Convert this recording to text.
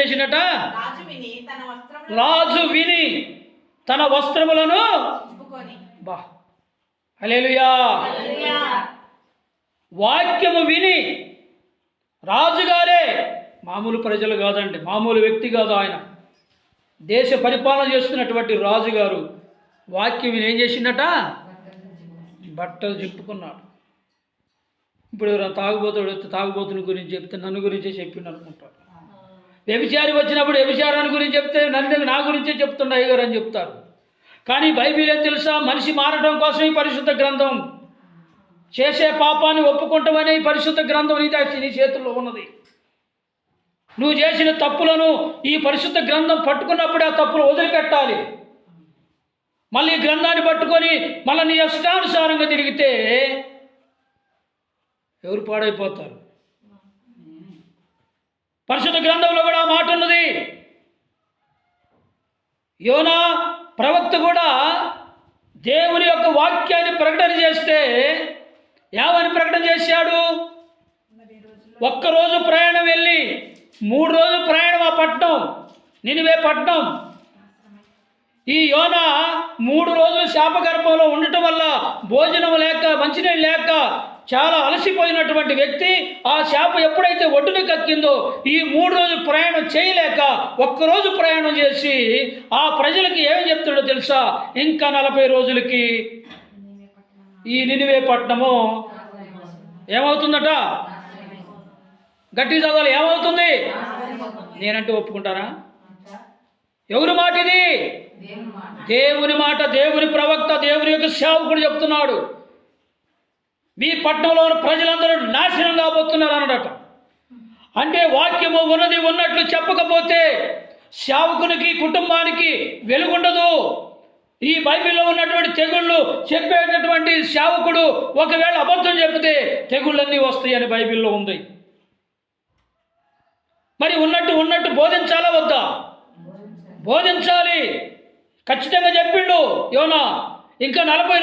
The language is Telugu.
చేసినట? రాజు విని తన వస్త్రములను బా హల్లెలూయా. వాక్యము విని రాజుగారే, మామూలు ప్రజలు కాదండి, మామూలు వ్యక్తి కాదు ఆయన, దేశ పరిపాలన చేస్తున్నటువంటి రాజుగారు వాక్యం విని ఏం చేసిందట? బట్టలు చింపుకున్నాడు. ఇప్పుడు ఎవరైనా తాగుబోతుని గురించి చెప్తే నన్ను గురించే చెప్పిండు అనుకుంటాడు. వ్యభిచారి వచ్చినప్పుడు వ్యభిచారాన్ని గురించి చెప్తే నా గురించే చెప్తుండే అయ్యగారు అని చెప్తారు. కానీ బైబిల్ ఏం తెలుసా? మనిషి మారడం కోసం ఈ పరిశుద్ధ గ్రంథం, చేసే పాపాన్ని ఒప్పుకుంటామనే ఈ పరిశుద్ధ గ్రంథం నీ చేతుల్లో ఉన్నది. నువ్వు చేసిన తప్పులను ఈ పరిశుద్ధ గ్రంథం పట్టుకున్నప్పుడే ఆ తప్పులు వదిలిపెట్టాలి. మళ్ళీ ఈ గ్రంథాన్ని పట్టుకొని మళ్ళీ నీ ఇష్టానుసారంగా తిరిగితే ఎవరు పాడైపోతారు. పరిశుద్ధ గ్రంథంలో కూడా ఆ మాట ఉన్నది. యోనా ప్రవక్త కూడా దేవుని యొక్క వాక్యాన్ని ప్రకటన చేస్తే ఏమని ప్రకటన చేశాడు? ఒక్కరోజు ప్రయాణం వెళ్ళి 3 రోజులు ప్రయాణం ఆ పట్టణం, నినివే పట్టణం. ఈ యోనా 3 రోజులు శాపగర్భంలో ఉండటం వల్ల భోజనం లేక మంచినీళ్ళు లేక చాలా అలసిపోయినటువంటి వ్యక్తి ఆ శాప ఎప్పుడైతే ఒడ్డున కక్కిందో ఈ 3 రోజులు ప్రయాణం చేయలేక ఒక్కరోజు ప్రయాణం చేసి ఆ ప్రజలకి ఏమి చెప్తాడో తెలుసా? ఇంకా 40 రోజులకి ఈ నినివే పట్టణము ఏమవుతుందట? గట్టి చదవాలి, ఏమవుతుంది? నేనంటే ఒప్పుకుంటారా? ఎవరి మాట ఇది? దేవుని మాట. దేవుని ప్రవక్త, దేవుని యొక్క సేవకుడు చెప్తున్నాడు. మీ పట్టణంలో ఉన్న ప్రజలందరూ నాశనం కాబోతున్నారు అన్నదట. అంటే వాక్యము ఉన్నది ఉన్నట్లు చెప్పకపోతే సేవకునికి, కుటుంబానికి వెలుగుండదు. ఈ బైబిల్లో ఉన్నటువంటి తెగుళ్ళు చెప్పేటటువంటి సేవకుడు ఒకవేళ అబద్ధం చెప్తే తెగుళ్ళన్నీ వస్తాయని బైబిల్లో ఉంది. మరి ఉన్నట్టు బోధించాలా వద్దా? బోధించాలి. ఖచ్చితంగా చెప్పిండు యోనా. ఇంకా 40